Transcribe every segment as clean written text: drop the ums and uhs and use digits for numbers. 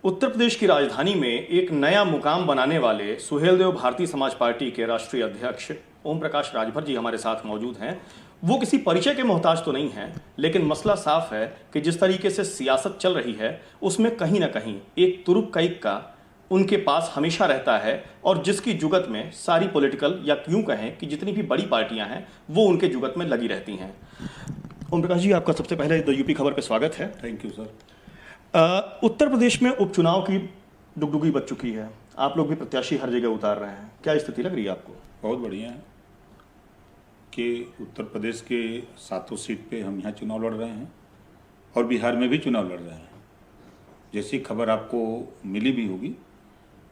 उत्तर प्रदेश की राजधानी में एक नया मुकाम बनाने वाले सुहेलदेव भारतीय समाज पार्टी के राष्ट्रीय अध्यक्ष ओम प्रकाश राजभर जी हमारे साथ मौजूद हैं। वो किसी परिचय के मोहताज तो नहीं हैं, लेकिन मसला साफ है कि जिस तरीके से सियासत चल रही है उसमें कहीं ना कहीं एक तुरुप का इक्का उनके पास हमेशा रहता है, और जिसकी जुगत में सारी पॉलिटिकल या यूं कहें कि जितनी भी बड़ी पार्टियां हैं वो उनके जुगत में लगी रहती हैं। ओम प्रकाश जी, आपका सबसे पहले द यूपी खबर पे स्वागत है। Thank you sir. Uttar Pradesh में उपचुनाव की डुगडुगी बच चुकी है, आप लोग भी प्रत्याशी हर जगह उतार रहे हैं, क्या स्थिति लग रही है आपको? बहुत बढ़िया है कि उत्तर प्रदेश के 7 सीट पे हम यहाँ चुनाव लड़ रहे हैं और बिहार में भी चुनाव लड़ रहे हैं। जैसी खबर आपको मिली भी होगी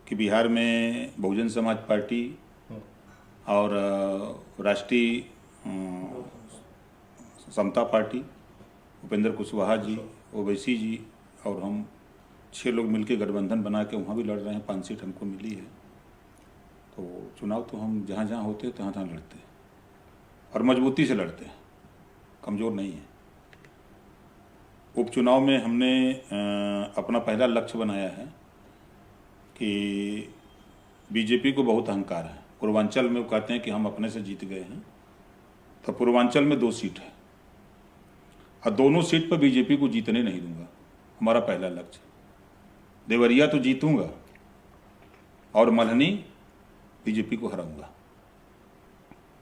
कि बिहार में बहुजन समाज पार्टी और राष्ट्रीय समता पार्टी, उपेंद्र कुशवाहा जी, ओवैसी जी और हम 6 लोग मिलकर गठबंधन बना के वहाँ भी लड़ रहे हैं। 5 सीट हमको मिली है। तो चुनाव तो हम जहाँ जहाँ होते हैं तहाँ तहाँ लड़ते हैं और मजबूती से लड़ते हैं, कमज़ोर नहीं है। उपचुनाव में हमने अपना पहला लक्ष्य बनाया है कि बीजेपी को बहुत अहंकार है। पूर्वांचल में वो कहते हैं कि हम अपने से जीत गए हैं, तो पूर्वांचल में 2 सीट है और दोनों सीट पर बीजेपी को जीतने नहीं दूंगा। हमारा पहला लक्ष्य, देवरिया तो जीतूंगा और मल्हनी बीजेपी को हराऊंगा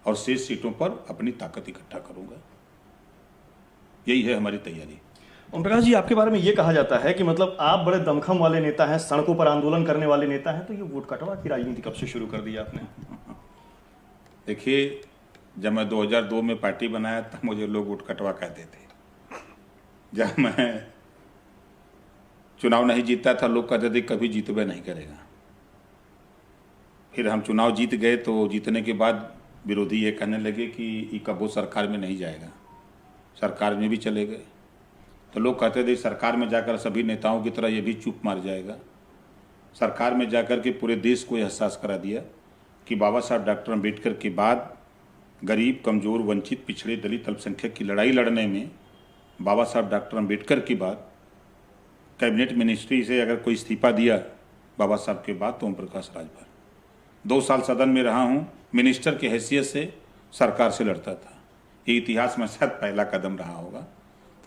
और शेष सीटों पर अपनी ताकत इकट्ठा करूंगा। यही है हमारी तैयारी। ओम प्रकाश जी, आपके बारे में ये कहा जाता है कि मतलब आप बड़े दमखम वाले नेता हैं, सड़कों पर आंदोलन करने वाले नेता हैं, तो ये वोट कटवा की राजनीति कब से शुरू कर दी आपने? देखिए, जब मैं 2002 में पार्टी बनाया तब मुझे लोग वोट कटवा कहते थे। जब मैं चुनाव नहीं जीतता था लोग कहते थे कभी जीतबे नहीं करेगा। फिर हम चुनाव जीत गए तो जीतने के बाद विरोधी ये कहने लगे कि ये कबो सरकार में नहीं जाएगा। सरकार में भी चले गए तो लोग कहते थे सरकार में जाकर सभी नेताओं की तरह ये भी चुप मार जाएगा। सरकार में जाकर के पूरे देश को एहसास करा दिया कि बाबा साहब डॉक्टर अम्बेडकर के बाद गरीब, कमज़ोर, वंचित, पिछड़े, दलित, अल्पसंख्यक की लड़ाई लड़ने में बाबा साहब डॉक्टर अम्बेडकर के बाद कैबिनेट मिनिस्ट्री से अगर कोई इस्तीफा दिया बाबा साहब के बाद तो ओम प्रकाश राजभर। 2 साल सदन में रहा हूँ, मिनिस्टर की हैसियत से सरकार से लड़ता था। ये इतिहास में शायद पहला कदम रहा होगा।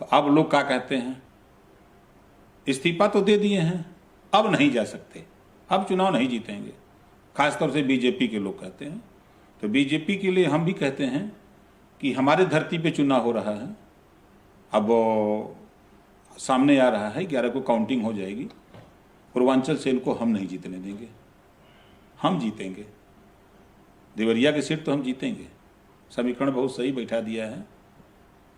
तो अब लोग क्या कहते हैं, इस्तीफा तो दे दिए हैं, अब नहीं जा सकते, अब चुनाव नहीं जीतेंगे। खासतौर से बीजेपी के लोग कहते हैं। तो बीजेपी के लिए हम भी कहते हैं कि हमारे धरती पे चुनाव हो रहा है, अब सामने आ रहा है, 11 को काउंटिंग हो जाएगी। पूर्वांचल से इनको हम नहीं जीतने देंगे, हम जीतेंगे। देवरिया की सीट तो हम जीतेंगे। समीकरण बहुत सही बैठा दिया है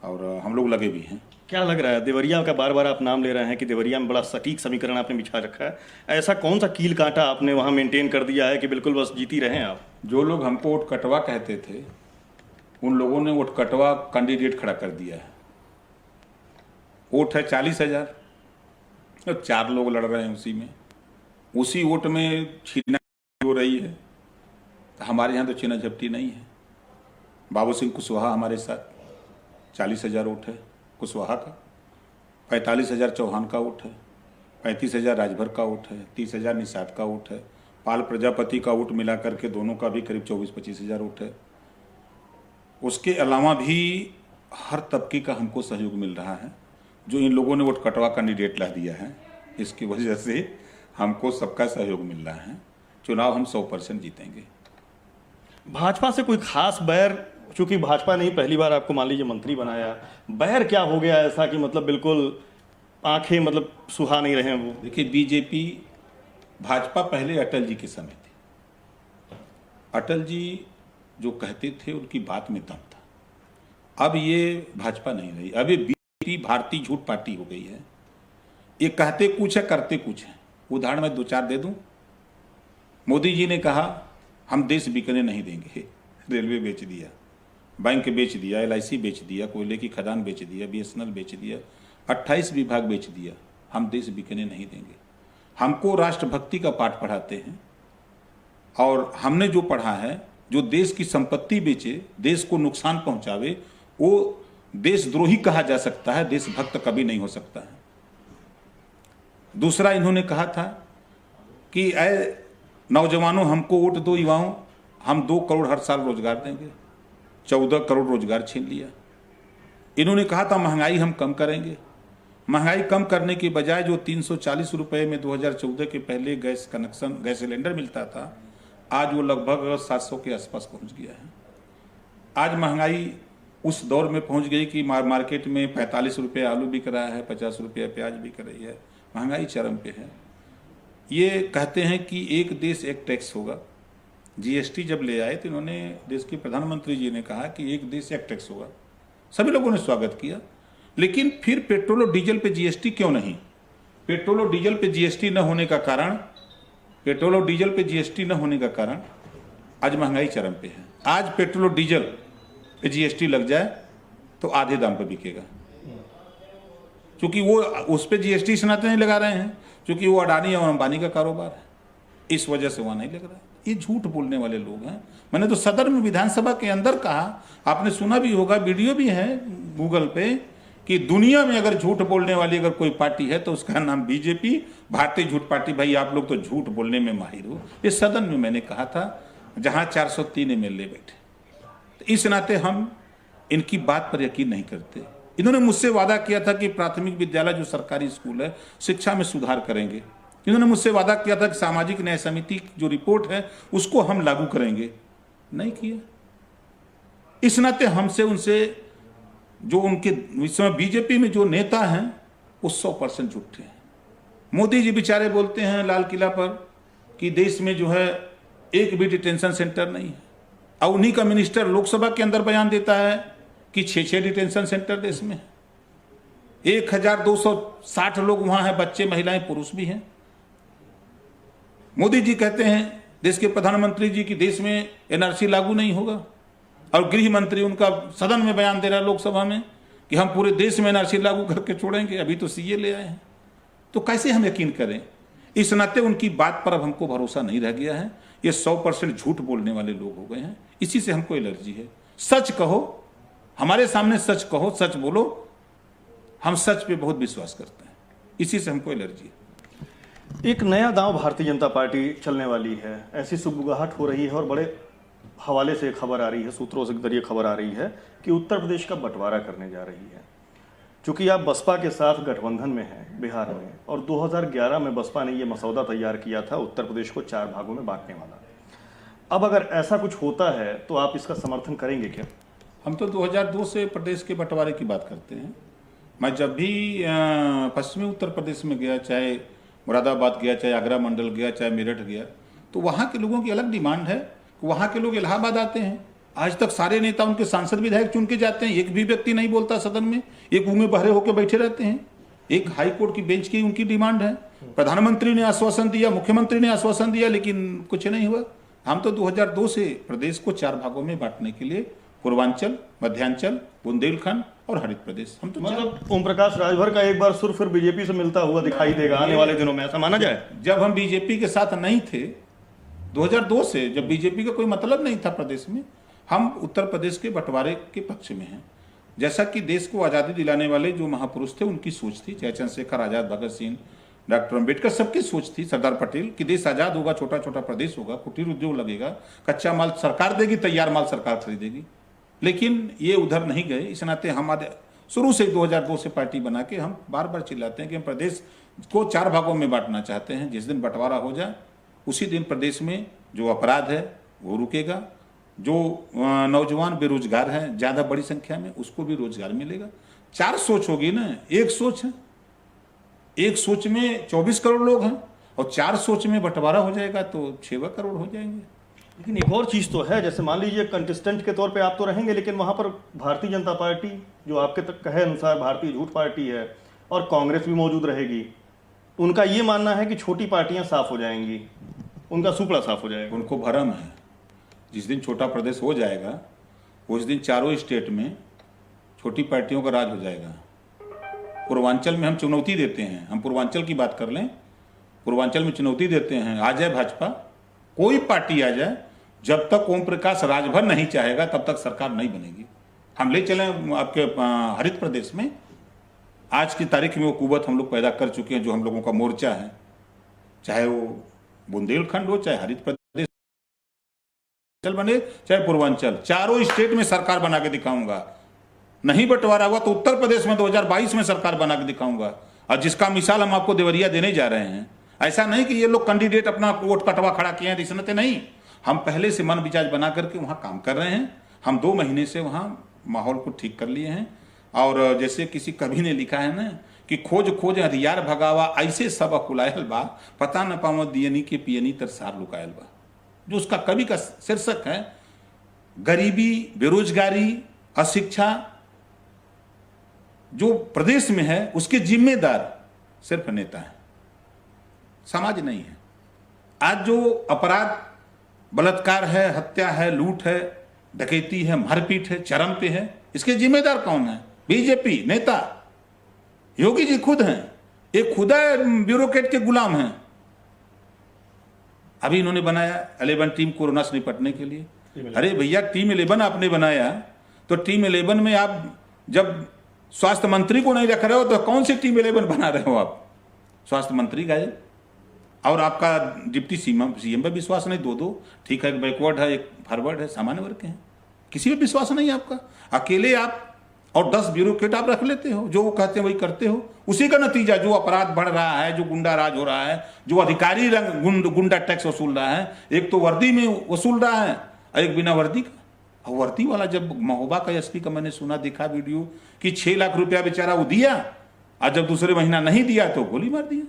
और हम लोग लगे भी हैं। क्या लग रहा है, देवरिया का बार बार आप नाम ले रहे हैं कि देवरिया में बड़ा सटीक समीकरण आपने बिछा रखा है, ऐसा कौन सा कील कांटा आपने वहाँ मेंटेन कर दिया है कि बिल्कुल बस जीती रहे आप? जो लोग हमको वोट कटवा कहते थे उन लोगों ने वोट कटवा कैंडिडेट खड़ा कर दिया है। वोट है 40,000 और 4 लोग लड़ रहे हैं उसी में, उसी वोट में छीना हो रही है। तो हमारे यहाँ तो छीना झपटी नहीं है। बाबू सिंह कुशवाहा हमारे साथ, 40,000 वोट है कुशवाहा का, 45,000 चौहान का वोट है, 35,000 राजभर का वोट है, 30,000 निषाद का वोट है, पाल प्रजापति का वोट मिला करके दोनों का भी करीब 24-25,000 वोट है। उसके अलावा भी हर तबके का हमको सहयोग मिल रहा है। जो इन लोगों ने वोट कटवा कैंडिडेट ला दिया है, इसकी वजह से हमको सबका सहयोग मिल रहा है। चुनाव हम 100% जीतेंगे। भाजपा से कोई खास बैर, चूंकि भाजपा ने ही पहली बार आपको मान लीजिए मंत्री बनाया, बैर क्या हो गया ऐसा कि मतलब बिल्कुल आंखें मतलब सुहा नहीं रहे हैं वो? देखिए, बीजेपी, भाजपा पहले अटल जी के समय थी। अटल जी जो कहते थे उनकी बात में दम था। अब ये भाजपा नहीं रही, अब ये भारतीय झूठ पार्टी हो गई है। ये कहते कुछ है, करते कुछ है। उदाहरण मैं 2-4 दे दूं। मोदी जी ने कहा हम देश बिकने नहीं देंगे, रेलवे बेच दिया, बैंक बेच दिया, LIC बेच दिया, कोयले की खदान बेच दिया, BSNL बेच दिया, 28 विभाग बेच दिया। हम देश बिकने नहीं देंगे। हमको राष्ट्रभक्ति का पाठ पढ़ाते हैं और हमने जो पढ़ा है, जो देश की संपत्ति बेचे, देश को नुकसान पहुंचावे, वो देशद्रोही कहा जा सकता है, देशभक्त कभी नहीं हो सकता है। दूसरा इन्होंने कहा था कि ऐ नौजवानों हमको वोट दो, युवाओं हम 2 करोड़ हर साल रोजगार देंगे। 14 करोड़ रोजगार छीन लिया। इन्होंने कहा था महंगाई हम कम करेंगे। महंगाई कम करने के बजाय जो 340 रुपये में 2014 के पहले गैस कनेक्शन, गैस सिलेंडर मिलता था, आज वो लगभग 700 के आसपास पहुंच गया है। आज महंगाई उस दौर में पहुंच गई कि मार्केट में 45 रुपये आलू बिक रहा है, 50 रुपये प्याज बिक रही है। महंगाई चरम पे है। ये कहते हैं कि एक देश एक टैक्स होगा। जीएसटी जब ले आए तो इन्होंने, देश के प्रधानमंत्री जी ने कहा कि एक देश एक टैक्स होगा। सभी लोगों ने स्वागत किया, लेकिन फिर पेट्रोल और डीजल पे जीएसटी क्यों नहीं? पेट्रोल और डीजल पे जीएसटी न होने का कारण, पेट्रोल और डीजल पे जीएसटी न होने का कारण आज महंगाई चरम पे है। आज पेट्रोल और डीजल पे जीएसटी लग जाए तो आधे दाम पे बिकेगा, क्योंकि वो उस पे जीएसटी इस नाते नहीं लगा रहे हैं क्योंकि वो अडानी और अंबानी का कारोबार है, इस वजह से वहाँ नहीं लग रहा है। ये झूठ बोलने वाले लोग हैं। मैंने तो सदन में, विधानसभा के अंदर कहा, आपने सुना भी होगा, वीडियो भी है गूगल पे, कि दुनिया में अगर झूठ बोलने वाली अगर कोई पार्टी है तो उसका नाम बीजेपी, भारतीय झूठ पार्टी। भाई आप लोग तो झूठ बोलने में माहिर हो। इस सदन में मैंने कहा था, जहां 403 एमएलए बैठे। तो इस नाते हम इनकी बात पर यकीन नहीं करते। इन्होंने मुझसे वादा किया था कि प्राथमिक विद्यालय जो सरकारी स्कूल है, शिक्षा में सुधार करेंगे। इन्होंने मुझसे वादा किया था कि सामाजिक न्याय समिति जो रिपोर्ट है उसको हम लागू करेंगे। नहीं किया। इस नाते हमसे, उनसे, जो उनके इस समय बीजेपी में जो नेता हैं वो 100% झूठे हैं। मोदी जी बेचारे बोलते हैं लाल किला पर कि देश में जो है एक भी डिटेंशन सेंटर नहीं है, और उन्हीं का मिनिस्टर लोकसभा के अंदर बयान देता है कि 6 डिटेंशन सेंटर देश में है। 1260 लोग वहां हैं, बच्चे, महिलाएं, पुरुष भी हैं। मोदी जी कहते हैं, देश के प्रधानमंत्री जी, की देश में एनआरसी लागू नहीं होगा, और गृह मंत्री उनका सदन में बयान दे रहा है लोकसभा में कि हम पूरे देश में एनआरसी लागू करके छोड़ेंगे। अभी तो सीए ले आए हैं। तो कैसे हम यकीन करें? इस नाते उनकी बात पर अब हमको भरोसा नहीं रह गया है। ये 100% झूठ बोलने वाले लोग हो गए हैं। इसी से हमको एलर्जी है। सच कहो, हमारे सामने सच कहो, सच बोलो। हम सच पे बहुत विश्वास करते हैं, इसी से हमको एलर्जी है। एक नया दांव भारतीय जनता पार्टी चलने वाली है, ऐसी सुगबुगाहट हो रही है, और बड़े हवाले से खबर आ रही है, सूत्रों के जरिए खबर आ रही है कि उत्तर प्रदेश का बंटवारा करने जा रही है। चूंकि आप बसपा के साथ गठबंधन में हैं बिहार में, और 2011 में बसपा ने यह मसौदा तैयार किया था उत्तर प्रदेश को 4 भागों में बांटने वाला। अब अगर ऐसा कुछ होता है तो आप इसका समर्थन करेंगे क्या? हम तो 2002 से प्रदेश के बंटवारे की बात करते हैं। मैं जब भी पश्चिमी उत्तर प्रदेश में गया, चाहे मुरादाबाद गया, चाहे आगरा मंडल गया, चाहे मेरठ गया, तो वहाँ के लोगों की अलग डिमांड है। वहाँ के लोग इलाहाबाद आते हैं। आज तक सारे नेता, उनके सांसद, विधायक चुन के जाते हैं। एक भी व्यक्ति नहीं बोलता सदन में, एक गूंगे बहरे होकर बैठे रहते हैं। एक हाई कोर्ट की बेंच की उनकी डिमांड है। प्रधानमंत्री ने आश्वासन दिया, मुख्यमंत्री ने आश्वासन दिया, लेकिन कुछ नहीं हुआ। हम तो 2002 से प्रदेश को 4 भागों में बांटने के लिए, पूर्वांचल, मध्यांचल, बुंदेलखंड और हरित प्रदेश, हम तो मतलब ओम प्रकाश राजभर का एक बार सुर फिर बीजेपी से मिलता हुआ दिखाई देगा आने वाले दिनों में, ऐसा माना जाए? जब हम बीजेपी के साथ नहीं थे 2002 से, जब बीजेपी का कोई मतलब नहीं था प्रदेश में, हम उत्तर प्रदेश के बंटवारे के पक्ष में हैं। जैसा कि देश को आज़ादी दिलाने वाले जो महापुरुष थे उनकी सोच थी, चाहे चंद्रशेखर आजाद, भगत सिंह, डॉक्टर अम्बेडकर, सबकी सोच थी, सरदार पटेल, कि देश आज़ाद होगा, छोटा छोटा प्रदेश होगा, कुटीर उद्योग लगेगा, कच्चा माल सरकार देगी, तैयार माल सरकार खरीदेगी। लेकिन ये उधर नहीं गए। इस नाते हमारे शुरू से 2002 से पार्टी बना के हम बार बार चिल्लाते हैं कि हम प्रदेश को 4 भागों में बांटना चाहते हैं। जिस दिन बंटवारा हो जाए उसी दिन प्रदेश में जो अपराध है वो रुकेगा, जो नौजवान बेरोजगार हैं ज़्यादा बड़ी संख्या में, उसको भी रोजगार मिलेगा। 4 सोच होगी ना, एक सोच है, एक सोच में 24 करोड़ लोग हैं, और 4 सोच में बंटवारा हो जाएगा तो 6 करोड़ हो जाएंगे। लेकिन एक और चीज़ तो है, जैसे मान लीजिए कंटेस्टेंट के तौर पे आप तो रहेंगे, लेकिन वहाँ पर भारतीय जनता पार्टी, जो आपके तक कहे अनुसार भारतीय झूठ पार्टी है, और कांग्रेस भी मौजूद रहेगी। उनका ये मानना है कि छोटी पार्टियां साफ हो जाएंगी, उनका सुपड़ा साफ हो जाएगा। उनको भरम है। जिस दिन छोटा प्रदेश हो जाएगा उस दिन चारों स्टेट में छोटी पार्टियों का राज हो जाएगा। पूर्वांचल में हम चुनौती देते हैं, हम पूर्वांचल की बात कर लें, पूर्वांचल में चुनौती देते हैं, आ जाए भाजपा, कोई पार्टी आ जाए, जब तक ओम प्रकाश राजभर नहीं चाहेगा तब तक सरकार नहीं बनेगी। हम ले चलें आपके हरित प्रदेश में, आज की तारीख में वो कुवत हम लोग पैदा कर चुके हैं, जो हम लोगों का मोर्चा है, चाहे वो बुंदेलखंड हो, चाहे हरित प्रदेश बने, चाहे पूर्वांचल, चारों स्टेट में सरकार बना के दिखाऊंगा। नहीं बंटवारा हुआ तो उत्तर प्रदेश में 2022 में सरकार बना के दिखाऊंगा, और जिसका मिसाल हम आपको देवरिया देने जा रहे हैं। ऐसा नहीं कि ये लोग कैंडिडेट अपना वोट कटवा खड़ा किए हैं, रिश्वतें नहीं। हम पहले से मन मिजाज बना करके वहाँ काम कर रहे हैं। हम 2 महीने से वहाँ माहौल को ठीक कर लिए हैं। और जैसे किसी कवि ने लिखा है ना कि खोज खोज हथियार भगावा, ऐसे सबक उलायल बा, पता न पाव दियनी के पियनी तरसार लुकायल बा, जो उसका कवि का शीर्षक है। गरीबी, बेरोजगारी, अशिक्षा जो प्रदेश में है, उसके जिम्मेदार सिर्फ नेता है, समाज नहीं है। आज जो अपराध, बलात्कार है, हत्या है, लूट है, डकैती है, मारपीट है, चरम पे है, इसके जिम्मेदार कौन है? बीजेपी नेता, योगी जी खुद हैं। एक खुदा ब्यूरोक्रेट के गुलाम हैं। अभी इन्होंने बनाया 11 टीम कोरोना से निपटने के लिए। अरे भैया, टीम 11 आपने बनाया तो टीम 11 में आप जब स्वास्थ्य मंत्री को नहीं रख रहे हो तो कौन सी टीम 11 बना रहे हो आप? स्वास्थ्य मंत्री गए और आपका डिप्टी सीएम पर विश्वास नहीं। 2 ठीक है, एक बैकवर्ड है, एक फॉरवर्ड है, सामान्य वर्ग के हैं, किसी पे विश्वास नहीं है आपका। अकेले आप और 10 ब्यूरोक्रेट आप रख लेते हो, जो वो कहते हैं वही करते हो। उसी का नतीजा, जो अपराध बढ़ रहा है, जो गुंडा राज हो रहा है, जो अधिकारी गुंडा टैक्स वसूल रहा है, एक तो वर्दी में वसूल रहा है और एक बिना वर्दी का। और वर्दी वाला, जब महोबा का एसपी का मैंने सुना, देखा वीडियो कि 6 लाख रुपया बेचारा वो दिया, और जब दूसरे महीना नहीं दिया तो गोली मार दिया।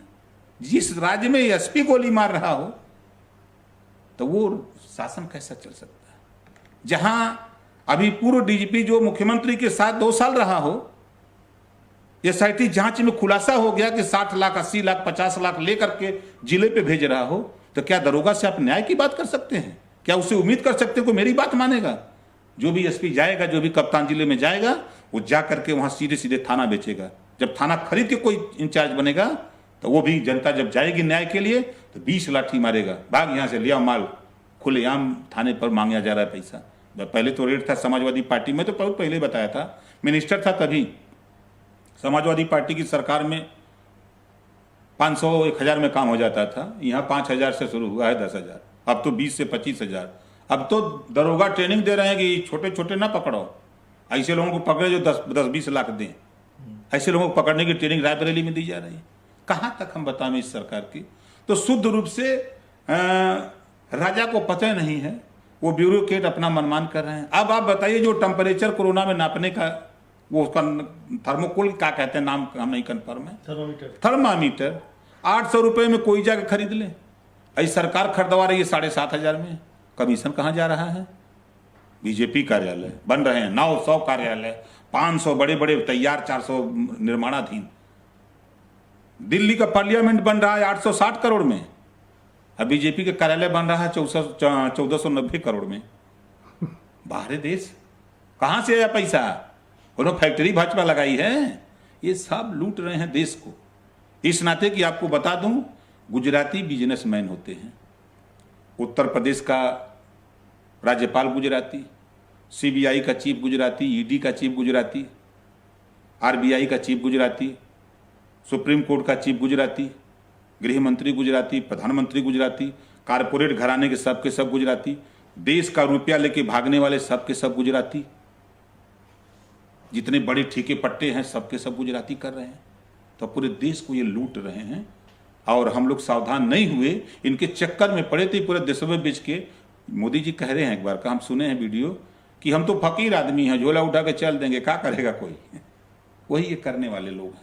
जिस राज्य में एसपी गोली मार रहा हो तो वो शासन कैसा चल सकता है? जहां अभी पूर्व डीजीपी जो मुख्यमंत्री के साथ 2 साल रहा हो, एसआईटी जांच में खुलासा हो गया कि 60 लाख, 80 लाख, 50 लाख लेकर के जिले पे भेज रहा हो, तो क्या दरोगा से आप न्याय की बात कर सकते हैं? क्या उससे उम्मीद कर सकते हैं कोई मेरी बात मानेगा? जो भी एसपी जाएगा, जो भी कप्तान जिले में जाएगा, वो जा करके वहां सीधे सीधे थाना बेचेगा। जब थाना खरीद के कोई इंचार्ज बनेगा तो वो भी जनता जब जाएगी न्याय के लिए तो 20 लाठी मारेगा, भाग यहाँ से, लिया माल। खुलेआम थाने पर मांगा जा रहा है पैसा। पहले तो रेट था समाजवादी पार्टी में, तो बहुत पहले बताया था, मिनिस्टर था तभी। समाजवादी पार्टी की सरकार में 500-1000 में काम हो जाता था। यहाँ 5000 से शुरू हुआ है 10,000, अब तो 20 से 25,000। अब तो दरोगा ट्रेनिंग दे रहे हैं कि छोटे छोटे ना पकड़ो, ऐसे लोगों को पकड़े जो 10-20 लाख दें। ऐसे लोगों को पकड़ने की ट्रेनिंग रायबरेली में दी जा रही है। कहाँ तक हम बताएं इस सरकार की? तो शुद्ध रूप से राजा को पता नहीं है, वो ब्यूरोक्रेट अपना मनमान कर रहे हैं। अब आप बताइए, जो टेम्परेचर कोरोना में नापने का, वो उसका थर्मोकोल क्या कहते हैं, नाम हम नहीं कन्फर्म है, थर्मामीटर 800 रुपये में कोई जाकर खरीद ले। ऐसी सरकार खरीदवा रही है 7,500 में। कमीशन कहाँ जा रहा है? बीजेपी कार्यालय बन रहे हैं 900 कार्यालय, 500 बड़े बड़े तैयार, 400 निर्माणाधीन। दिल्ली का पार्लियामेंट बन रहा है 860 करोड़ में, अब बीजेपी का कार्यालय बन रहा है 1490 करोड़ में। बाहर देश कहाँ से आया पैसा? उन्होंने फैक्ट्री भाजपा लगाई है। ये सब लूट रहे हैं देश को। इस नाते कि आपको बता दूं, गुजराती बिजनेसमैन होते हैं। उत्तर प्रदेश का राज्यपाल गुजराती, सीबीआई का चीफ गुजराती, ईडी का चीफ गुजराती, आरबीआई का चीफ गुजराती, सुप्रीम कोर्ट का चीफ गुजराती, गृह मंत्री गुजराती, प्रधानमंत्री गुजराती, कारपोरेट घराने के सब गुजराती, देश का रुपया लेके भागने वाले सब के सब गुजराती, जितने बड़े ठेके पट्टे हैं सबके सब गुजराती कर रहे हैं। तो पूरे देश को ये लूट रहे हैं और हम लोग सावधान नहीं हुए, इनके चक्कर में पड़े थे। पूरे देश में बेच के मोदी जी कह रहे हैं, एक बार का हम सुने हैं वीडियो, कि हम तो फकीर आदमी हैं, झोला उठा के चल देंगे, क्या करेगा कोई? वही ये करने वाले लोग हैं।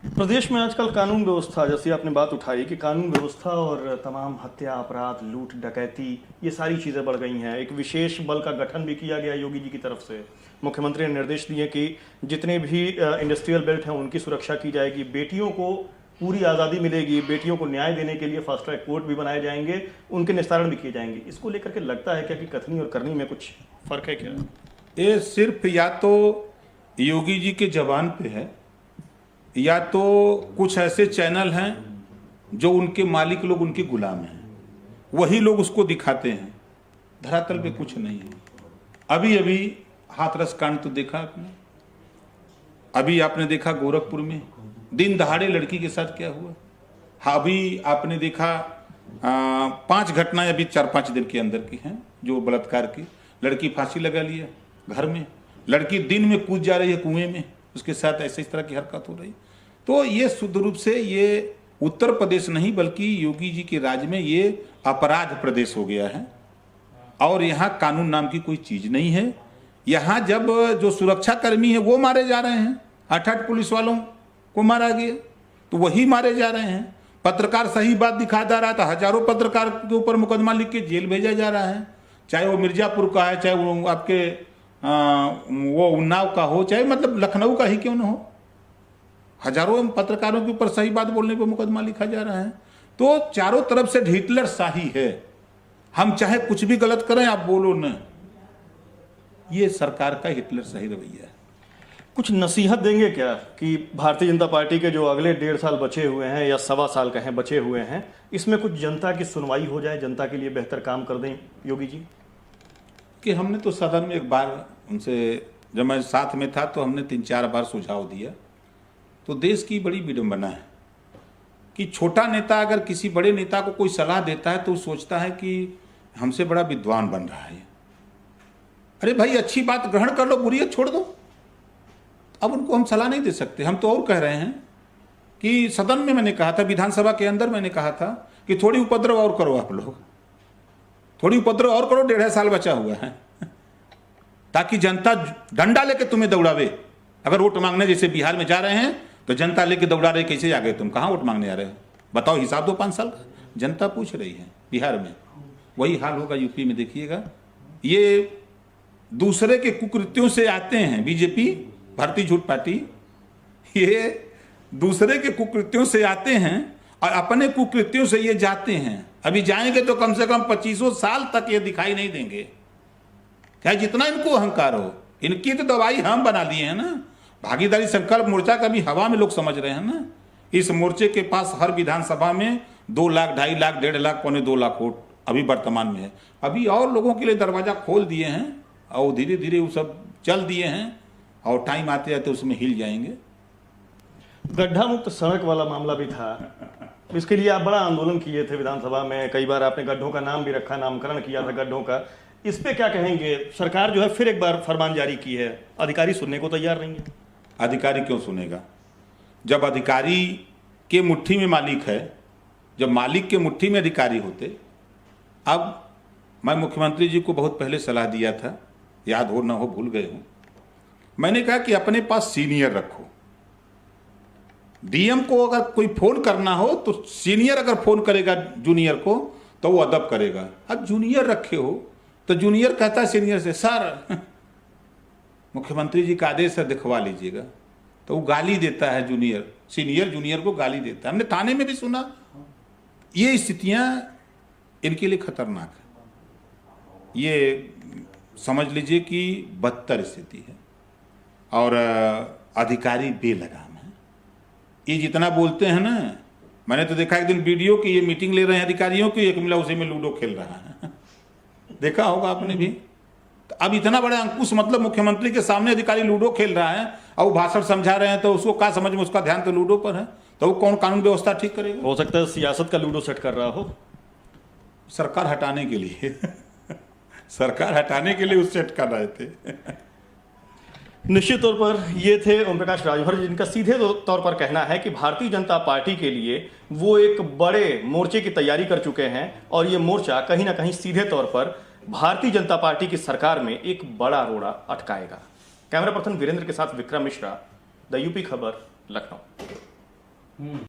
प्रदेश में आजकल कानून व्यवस्था, जैसे आपने बात उठाई कि कानून व्यवस्था और तमाम हत्या, अपराध, लूट, डकैती, ये सारी चीज़ें बढ़ गई हैं। एक विशेष बल का गठन भी किया गया योगी जी की तरफ से। मुख्यमंत्री ने निर्देश दिए कि जितने भी इंडस्ट्रियल बेल्ट हैं उनकी सुरक्षा की जाएगी, बेटियों को पूरी आज़ादी मिलेगी, बेटियों को न्याय देने के लिए फास्ट ट्रैक कोर्ट भी बनाए जाएंगे, उनके निस्तारण भी किए जाएंगे। इसको लेकर के लगता है क्या कि कथनी और करनी में कुछ फर्क है क्या? ये सिर्फ या तो योगी जी के जबान पे है, या तो कुछ ऐसे चैनल हैं जो उनके मालिक लोग उनके गुलाम हैं, वही लोग उसको दिखाते हैं। धरातल पे कुछ नहीं है। अभी अभी हाथरस कांड तो देखा आपने, अभी आपने देखा गोरखपुर में दिन दहाड़े लड़की के साथ क्या हुआ। हाँ, अभी आपने देखा 5 घटनाएं अभी 4-5 दिन के अंदर की हैं जो बलात्कार की। लड़की फांसी लगा लिया घर में, लड़की दिन में कूद जा रही है कुएं में, उसके साथ ऐसे इस तरह की हरकत हो रही। तो ये शुद्ध रूप से ये उत्तर प्रदेश नहीं बल्कि योगी जी के राज में ये अपराध प्रदेश हो गया है और यहाँ कानून नाम की कोई चीज नहीं है। यहाँ जब जो सुरक्षा कर्मी है वो मारे जा रहे हैं, 8 पुलिस वालों को मारा गया तो वही मारे जा रहे हैं। पत्रकार सही बात दिखा जा रहा था, हजारों पत्रकार के ऊपर मुकदमा लिख के जेल भेजा जा रहा है, चाहे वो मिर्जापुर का है, चाहे वो आपके वो उन्नाव का हो, चाहे मतलब लखनऊ का ही क्यों न हो। हजारों पत्रकारों के ऊपर सही बात बोलने पर मुकदमा लिखा जा रहा है। तो चारों तरफ से हिटलर शाही है, हम चाहे कुछ भी गलत करें आप बोलो न, ये सरकार का हिटलर शाही रवैया है। कुछ नसीहत देंगे क्या कि भारतीय जनता पार्टी के जो अगले 1.5 साल बचे हुए हैं या 1.25 साल कहें बचे हुए हैं, इसमें कुछ जनता की सुनवाई हो जाए, जनता के लिए बेहतर काम कर दें योगी जी? कि हमने तो सदन में एक बार उनसे, जब मैं साथ में था तो हमने 3-4 बार सुझाव दिया। तो देश की बड़ी विडंबना है कि छोटा नेता अगर किसी बड़े नेता को कोई सलाह देता है तो सोचता है कि हमसे बड़ा विद्वान बन रहा है। अरे भाई, अच्छी बात ग्रहण कर लो, बुरी छोड़ दो। अब उनको हम सलाह नहीं दे सकते। हम तो और कह रहे हैं कि सदन में मैंने कहा था, विधानसभा के अंदर मैंने कहा था कि थोड़ी उपद्रव और करो, आप लोग थोड़ी उपद्रव और करो, 1.5 साल बचा हुआ है, ताकि जनता डंडा लेके तुम्हें दौड़ावे। अगर वोट मांगने जैसे बिहार में जा रहे हैं तो जनता लेके दौड़ा रहे, कैसे आ गए तुम, कहाँ वोट मांगने आ रहे हो, बताओ, हिसाब दो 5 साल का। जनता पूछ रही है बिहार में, वही हाल होगा यूपी में। देखिएगा, ये दूसरे के कुकृत्यों से आते हैं, बीजेपी भारतीय झूठ पार्टी, ये दूसरे के कुकृत्यों से आते हैं और अपने कुकृत्यों से ये जाते हैं। अभी जाएंगे तो कम से कम 25 साल तक ये दिखाई नहीं देंगे, चाहे जितना इनको अहंकार हो। इनकी तो दवाई हम बना लिए हैं ना। भागीदारी संकल्प मोर्चा का भी हवा में लोग समझ रहे हैं ना। इस मोर्चे के पास हर विधानसभा में 2 लाख, 2.5 लाख, 1.5 लाख, 2.25 लाख वोट अभी वर्तमान में है। अभी और लोगों के लिए दरवाजा खोल दिए हैं और धीरे धीरे वो सब चल दिए हैं और टाइम आते आते उसमें हिल जाएंगे। गड्ढा मुक्त सड़क वाला मामला भी था, इसके लिए आप बड़ा आंदोलन किए थे विधानसभा में, कई बार आपने गड्ढों का नाम भी रखा, नामकरण किया था गड्ढों का। इस पे क्या कहेंगे? सरकार जो है फिर एक बार फरमान जारी की है, अधिकारी सुनने को तैयार नहीं है। अधिकारी क्यों सुनेगा? जब अधिकारी के मुट्ठी में मालिक है, जब मालिक के मुट्ठी में अधिकारी होते। अब मैं मुख्यमंत्री जी को बहुत पहले सलाह दिया था, याद हो ना हो भूल गए हूं। मैंने कहा कि अपने पास सीनियर रखो। डीएम को अगर कोई फोन करना हो तो सीनियर अगर फोन करेगा जूनियर को तो वो अदब करेगा। अब जूनियर रखे हो तो जूनियर कहता है सीनियर से, सर मुख्यमंत्री जी का आदेश है दिखवा लीजिएगा, तो वो गाली देता है जूनियर, सीनियर जूनियर को गाली देता है। हमने थाने में भी सुना। ये स्थितियां इनके लिए खतरनाक है। ये समझ लीजिए कि बदतर स्थिति है और अधिकारी बेलगाम है। ये जितना बोलते हैं ना, मैंने तो देखा एक दिन वीडियो की ये मीटिंग ले रहे हैं अधिकारियों की, एक मिला उसी में लूडो खेल रहा है देखा होगा आपने भी। तो अब इतना बड़ा अंकुश, मतलब मुख्यमंत्री के सामने अधिकारी लूडो खेल रहा है और वो भाषण समझा रहे हैं, तो उसको क्या समझ में, उसका ध्यान तो लूडो पर है, तो वो कौन कानून व्यवस्था ठीक करेगा? हो सकता है सियासत का लूडो सेट कर रहा हो, सरकार हटाने के लिए सरकार हटाने के लिए उस सेट कर रहे थे निश्चित तौर पर ये थे ओम प्रकाश राजभर, जिनका सीधे तौर पर कहना है कि भारतीय जनता पार्टी के लिए वो एक बड़े मोर्चे की तैयारी कर चुके हैं और ये मोर्चा कहीं ना कहीं सीधे तौर पर भारतीय जनता पार्टी की सरकार में एक बड़ा रोड़ा अटकाएगा। कैमरा पर्सन वीरेंद्र के साथ विक्रम मिश्रा, द यूपी खबर, लखनऊ।